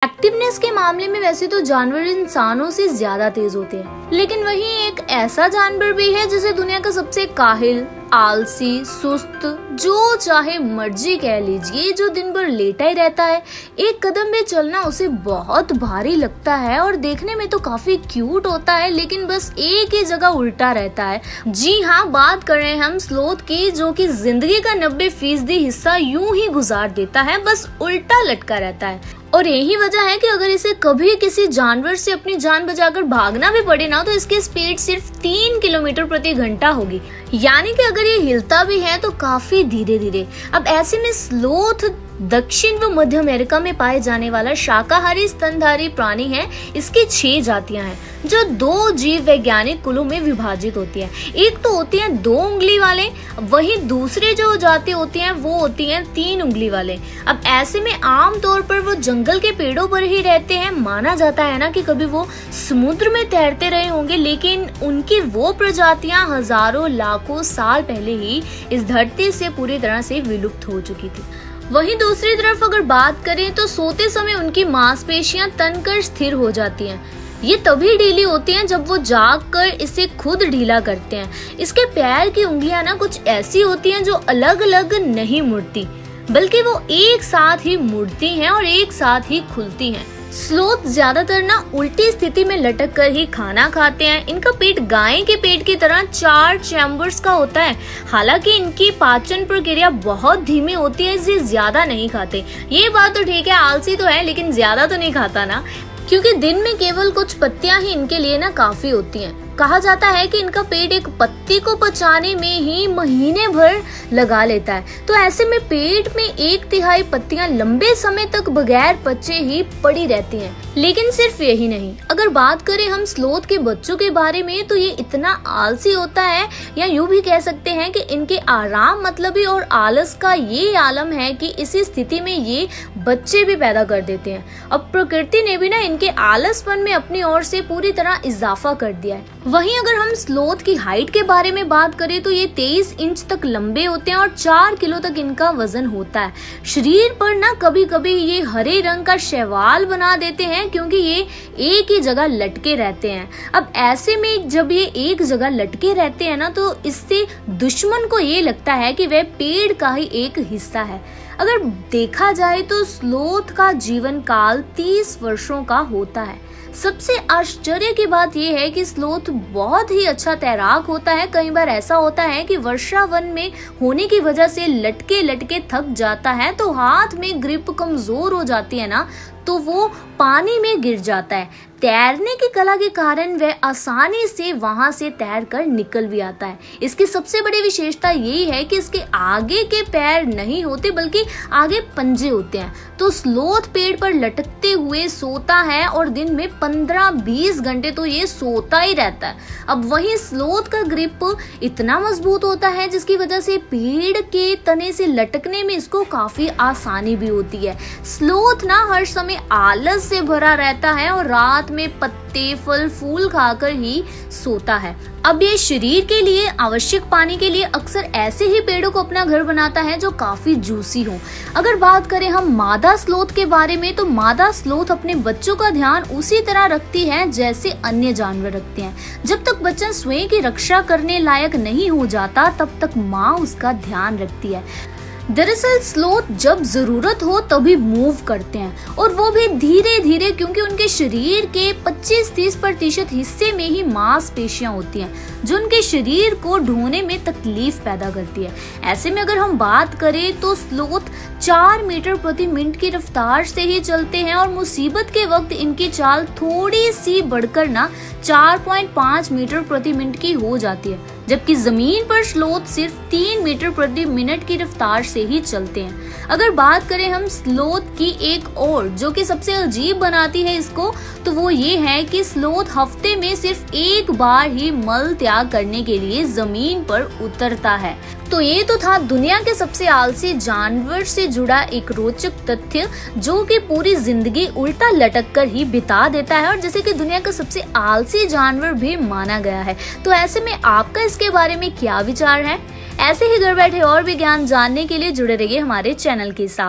Activeness के मामले में वैसे तो जानवर इंसानों से ज्यादा तेज होते हैं, लेकिन वहीं एक ऐसा जानवर भी है जिसे दुनिया का सबसे काहिल, आलसी, सुस्त, जो चाहे मर्जी कह लीजिए, जो दिन भर लेटा ही रहता है। एक कदम भी चलना उसे बहुत भारी लगता है और देखने में तो काफी क्यूट होता है, लेकिन बस एक ही जगह उल्टा रहता है। जी हाँ, बात कर रहे हैं हम स्लोथ की, जो कि जिंदगी का 90% हिस्सा यूं ही गुजार देता है, बस उल्टा लटका रहता है। और यही वजह है कि अगर इसे कभी किसी जानवर से अपनी जान बचाकर भागना भी पड़े ना, तो इसकी स्पीड सिर्फ 3 किलोमीटर प्रति घंटा होगी, यानी कि अगर ये हिलता भी है तो काफी धीरे धीरे। अब ऐसे में स्लोथ दक्षिण व मध्य अमेरिका में पाए जाने वाला शाकाहारी स्तनधारी प्राणी है। इसकी 6 जातियां हैं जो 2 जीव वैज्ञानिक कुलों में विभाजित होती है। एक तो होती है 2 उंगली वाले, वहीं दूसरे जो जाति होती हैं वो होती हैं 3 उंगली वाले। अब ऐसे में आमतौर पर वो जंगल के पेड़ों पर ही रहते हैं। माना जाता है ना कि कभी वो समुद्र में तैरते रहे होंगे, लेकिन उनकी वो प्रजातियां हजारों लाखों साल पहले ही इस धरती से पूरी तरह से विलुप्त हो चुकी थी। वहीं दूसरी तरफ अगर बात करें तो सोते समय उनकी मांसपेशियां तनकर स्थिर हो जाती हैं। ये तभी ढीली होती हैं जब वो जागकर इसे खुद ढीला करते हैं। इसके पैर की उंगलियां ना कुछ ऐसी होती हैं जो अलग अलग नहीं मुड़ती, बल्कि वो एक साथ ही मुड़ती हैं और एक साथ ही खुलती हैं। स्लोथ ज्यादातर ना उल्टी स्थिति में लटक कर ही खाना खाते हैं। इनका पेट गाय के पेट की तरह 4 चैम्बर्स का होता है। हालांकि इनकी पाचन प्रक्रिया बहुत धीमी होती है, इसलिए ज्यादा नहीं खाते। ये बात तो ठीक है, आलसी तो है लेकिन ज्यादा तो नहीं खाता ना, क्योंकि दिन में केवल कुछ पत्तियां ही इनके लिए ना काफी होती हैं। कहा जाता है कि इनका पेट एक पत्ती को पचाने में ही महीने भर लगा लेता है। तो ऐसे में पेट में 1/3 पत्तियां लंबे समय तक बगैर पचे ही पड़ी रहती हैं। लेकिन सिर्फ यही नहीं, अगर बात करें हम स्लोथ के बच्चों के बारे में, तो ये इतना आलसी होता है, या यूं भी कह सकते हैं कि इनके आराम मतलबी और आलस का ये आलम है कि इसी स्थिति में ये बच्चे भी पैदा कर देते हैं। अब प्रकृति ने भी ना इनके आलसपन में अपनी ओर से पूरी तरह इजाफा कर दिया है। वहीं अगर हम स्लोथ की हाइट के बारे में बात करें तो ये 23 इंच तक लंबे होते हैं और 4 किलो तक इनका वजन होता है। शरीर पर ना कभी कभी ये हरे रंग का शैवाल बना देते हैं, क्योंकि ये एक ही जगह लटके रहते हैं। अब ऐसे में जब ये एक जगह लटके रहते हैं ना, तो इससे दुश्मन को ये लगता है कि वह पेड़ का ही एक हिस्सा है। अगर देखा जाए तो स्लोथ का जीवन काल 30 वर्षों का होता है। सबसे आश्चर्य की बात यह है कि स्लोथ बहुत ही अच्छा तैराक होता है। कई बार ऐसा होता है कि वर्षा वन में होने की वजह से लटके लटके थक जाता है, तो हाथ में ग्रिप कमजोर हो जाती है ना, तो वो पानी में गिर जाता है। तैरने की कला के कारण वह आसानी से वहां से तैर कर निकल भी आता है। इसकी सबसे बड़ी विशेषता यही है कि इसके आगे के पैर नहीं होते, बल्कि आगे पंजे होते हैं। तो स्लोथ पेड़ पर लटकते हुए सोता है और दिन में 15-20 घंटे तो ये सोता ही रहता है। अब वहीं स्लोथ का ग्रिप इतना मजबूत होता है जिसकी वजह से पेड़ के तने से लटकने में इसको काफी आसानी भी होती है। स्लोथ ना हर समय आलस से भरा रहता है और रात में पत्ते, फल, फूल खाकर ही सोता है। अब ये शरीर के लिए आवश्यक पानी के लिए अक्सर ऐसे ही पेड़ों को अपना घर बनाता है जो काफी जूसी हो। अगर बात करें हम मादा स्लोथ के बारे में, तो मादा स्लोथ अपने बच्चों का ध्यान उसी तरह रखती है जैसे अन्य जानवर रखते हैं। जब तक बच्चा स्वयं की रक्षा करने लायक नहीं हो जाता, तब तक माँ उसका ध्यान रखती है। दरअसल स्लोथ जब जरूरत हो तभी मूव करते हैं, और वो भी धीरे धीरे, क्योंकि उनके शरीर के 25-30% हिस्से में ही मांसपेशियां होती हैं जो उनके शरीर को ढोने में तकलीफ पैदा करती है। ऐसे में अगर हम बात करें तो स्लोथ 4 मीटर प्रति मिनट की रफ्तार से ही चलते हैं, और मुसीबत के वक्त इनकी चाल थोड़ी सी बढ़कर ना 4.5 मीटर प्रति मिनट की हो जाती है, जबकि जमीन पर स्लोथ सिर्फ 3 मीटर प्रति मिनट की रफ्तार से ही चलते हैं। अगर बात करें हम स्लोथ की एक और जो कि सबसे अजीब बनाती है इसको, तो वो ये है कि स्लोथ हफ्ते में सिर्फ एक बार ही मल त्याग करने के लिए जमीन पर उतरता है। तो ये तो था दुनिया के सबसे आलसी जानवर से जुड़ा एक रोचक तथ्य, जो कि पूरी जिंदगी उल्टा लटक कर ही बिता देता है, और जैसे कि दुनिया का सबसे आलसी जानवर भी माना गया है। तो ऐसे में आपका इसके बारे में क्या विचार है? ऐसे ही घर बैठे और भी ज्ञान जानने के लिए जुड़े रहिए हमारे चैनल के साथ।